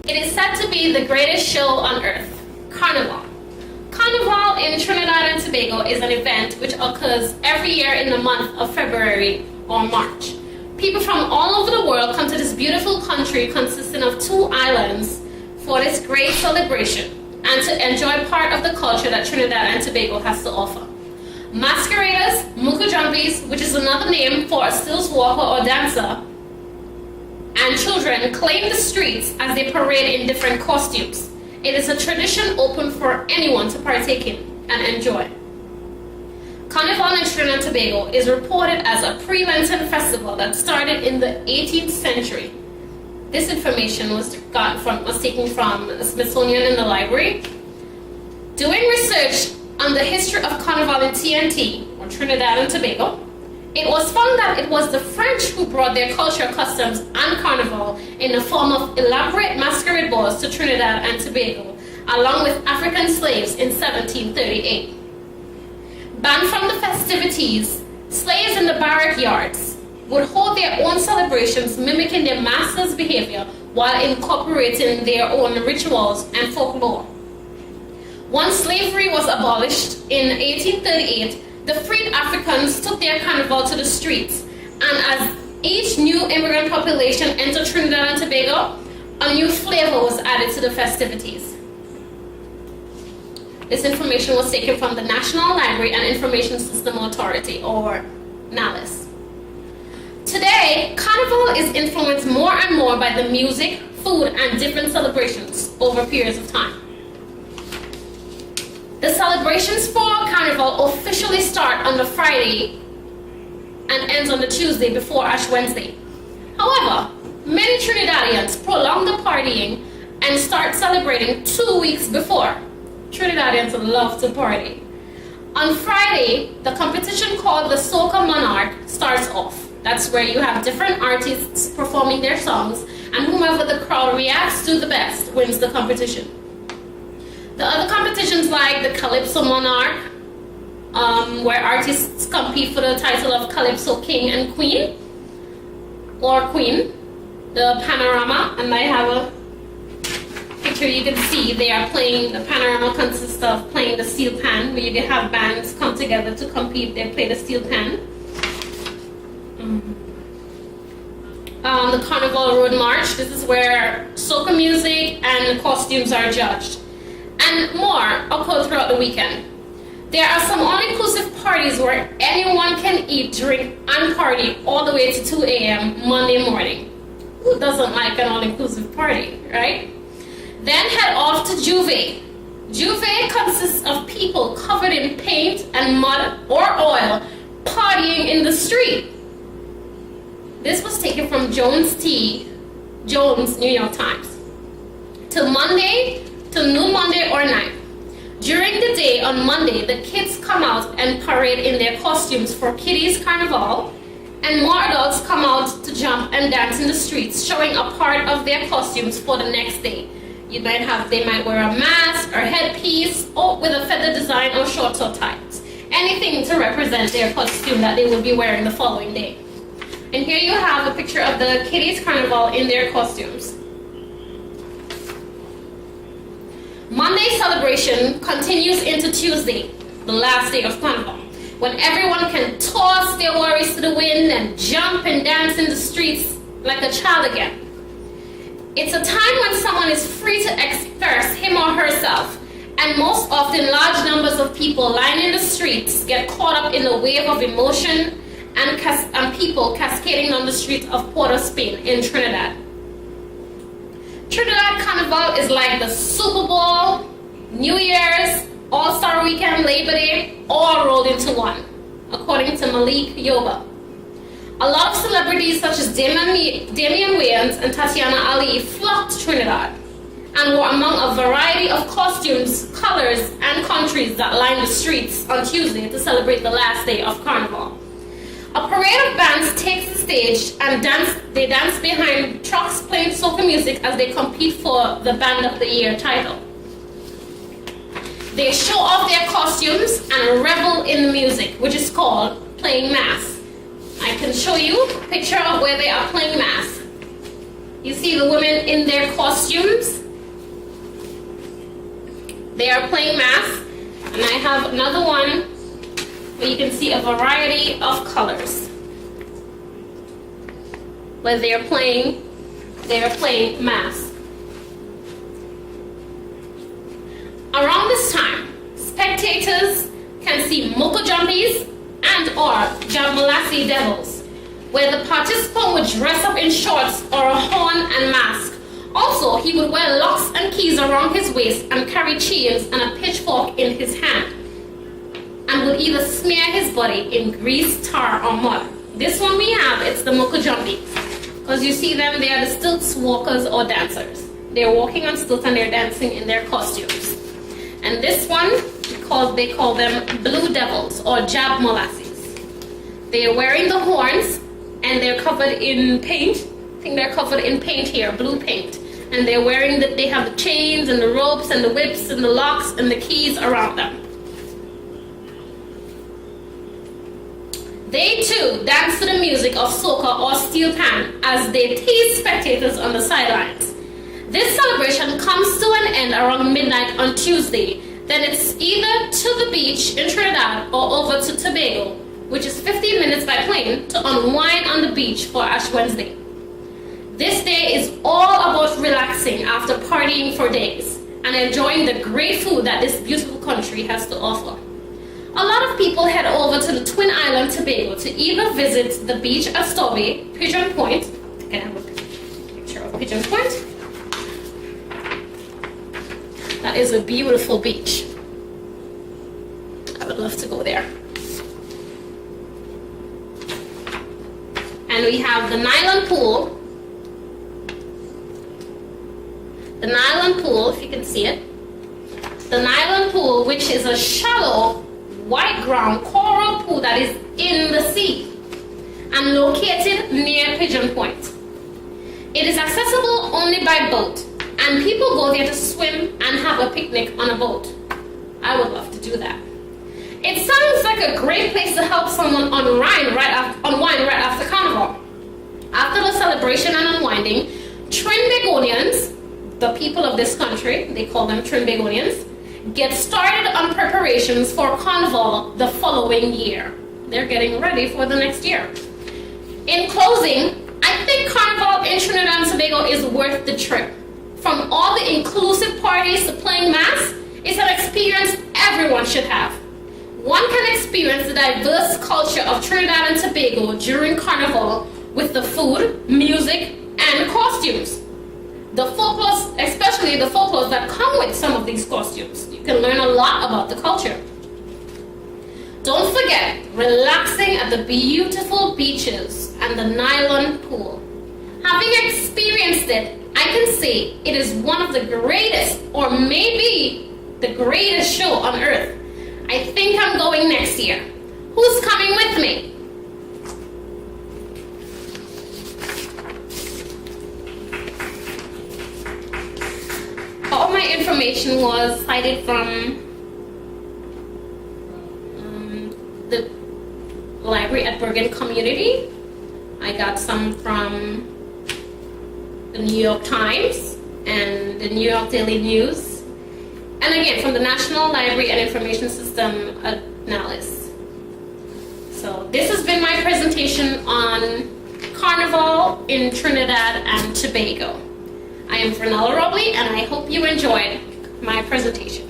It is said to be the greatest show on earth, Carnival. Carnival in Trinidad and Tobago is an event which occurs every year in the month of February or March. People from all over the world come to this beautiful country consisting of 2 islands for this great celebration and to enjoy part of the culture that Trinidad and Tobago has to offer. Masqueraders, mukajumpies, which is another name for a stills walker or dancer, and children claim the streets as they parade in different costumes. It is a tradition open for anyone to partake in and enjoy. Carnival in Trinidad and Tobago is reported as a pre-Lenten festival that started in the 18th century. This information was taken from the Smithsonian in the library. Doing research on the history of Carnival in TNT, or Trinidad and Tobago, it was found that it was the French who brought their culture, customs, and carnival in the form of elaborate masquerade balls to Trinidad and Tobago, along with African slaves in 1738. Banned from the festivities, slaves in the barrack yards would hold their own celebrations mimicking their masters' behavior while incorporating their own rituals and folklore. Once slavery was abolished in 1838, the freed Africans took their carnival to the streets, and as each new immigrant population entered Trinidad and Tobago, a new flavor was added to the festivities. This information was taken from the National Library and Information System Authority, or NALIS. Today, Carnival is influenced more and more by the music, food, and different celebrations over periods of time. The celebrations for Carnival officially start on the Friday and ends on the Tuesday before Ash Wednesday. However, many Trinidadians prolong the partying and start celebrating 2 weeks before. Trinidadians love to party. On Friday, the competition called the Soca Monarch starts off. That's where you have different artists performing their songs, and whomever the crowd reacts to the best wins the competition. The other competitions like the Calypso Monarch, where artists compete for the title of Calypso King and Queen, or Queen. The Panorama, and I have a picture you can see. They are playing, the Panorama consists of playing the steel pan, where you can have bands come together to compete. They play the steel pan. The Carnival Road March, this is where soca music and costumes are judged. And more occur throughout the weekend. There are some all-inclusive parties where anyone can eat, drink, and party all the way to 2 a.m. Monday morning. Who doesn't like an all-inclusive party, right? Then head off to Juve. Juve consists of people covered in paint and mud or oil partying in the street. This was taken from Jones, New York Times. Till noon Monday or night. During the day on Monday, the kids come out and parade in their costumes for Kiddies Carnival, and more adults come out to jump and dance in the streets, showing a part of their costumes for the next day. They might wear a mask or headpiece, or with a feather design or shorts or tights. Anything to represent their costume that they will be wearing the following day. And here you have a picture of the Kiddies Carnival in their costumes. Monday celebration continues into Tuesday, the last day of Carnival, when everyone can toss their worries to the wind and jump and dance in the streets like a child again. It's a time when someone is free to express him or herself, and most often large numbers of people lining the streets get caught up in the wave of emotion and people cascading on the streets of Port of Spain in Trinidad. Trinidad Carnival is like the Super Bowl, New Year's, All-Star Weekend, Labor Day, all rolled into one, according to Malik Yoba. A lot of celebrities such as Damian Wayans and Tatiana Ali flocked to Trinidad and were among a variety of costumes, colors, and countries that lined the streets on Tuesday to celebrate the last day of Carnival. A parade of bands takes the stage and they dance behind trucks playing soca music as they compete for the Band of the Year title. They show off their costumes and revel in the music, which is called playing mass. I can show you a picture of where they are playing mass. You see the women in their costumes. They are playing mass. And I have another one where you can see a variety of colors. Where they are playing mass. Around this time, spectators can see Moko Jumpies and or Jambalassi Devils, where the participant would dress up in shorts or a horn and mask. Also, he would wear locks and keys around his waist and carry chains and a pitchfork in his hand, and would either smear his body in grease, tar, or mud. This one we have, it's the Moko Jumpies. Because you see them, they are the stilts walkers or dancers. They're walking on stilts and they're dancing in their costumes. And this one, they call them Blue Devils or Jab Molasses. They are wearing the horns and they're covered in paint. I think they're covered in paint here, blue paint. And they're wearing they have the chains and the ropes and the whips and the locks and the keys around them. They too dance to the music of soca or steel pan as they tease spectators on the sidelines. This celebration comes to an end around midnight on Tuesday. Then it's either to the beach in Trinidad or over to Tobago, which is 15 minutes by plane, to unwind on the beach for Ash Wednesday. This day is all about relaxing after partying for days and enjoying the great food that this beautiful country has to offer. A lot of people head over to the Twin Island Tobago to either visit the beach at Stobie, Pigeon Point. Can I have a picture of Pigeon Point? That is a beautiful beach. I would love to go there. And we have the nylon pool. The nylon pool, if you can see it. The nylon pool, which is a shallow, white ground coral pool that is in the sea and located near Pigeon Point. It is accessible only by boat, and people go there to swim and have a picnic on a boat. I would love to do that. It sounds like a great place to help someone unwind right after Carnival. After the celebration and unwinding, Trinbagonians, the people of this country, they call them Trinbagonians, get started on preparations for Carnival the following year. They're getting ready for the next year. In closing, I think Carnival in Trinidad and Tobago is worth the trip. From all the inclusive parties to playing mass, it's an experience everyone should have. One can experience the diverse culture of Trinidad and Tobago during Carnival with the food, music, and costumes. The folklore, especially the folklore that come with some of these costumes. You can learn a lot about the culture. Don't forget, relaxing at the beautiful beaches and the nylon pool. Having experienced it, I can say it is one of the greatest, or maybe the greatest show on earth. I think I'm going next year. Who's coming with me? All my information was cited from the library at Bergen Community. I got some from the New York Times and the New York Daily News, and again from the National Library and Information System Analysis. So this has been my presentation on Carnival in Trinidad and Tobago. I am Fernella Robley, and I hope you enjoyed my presentation.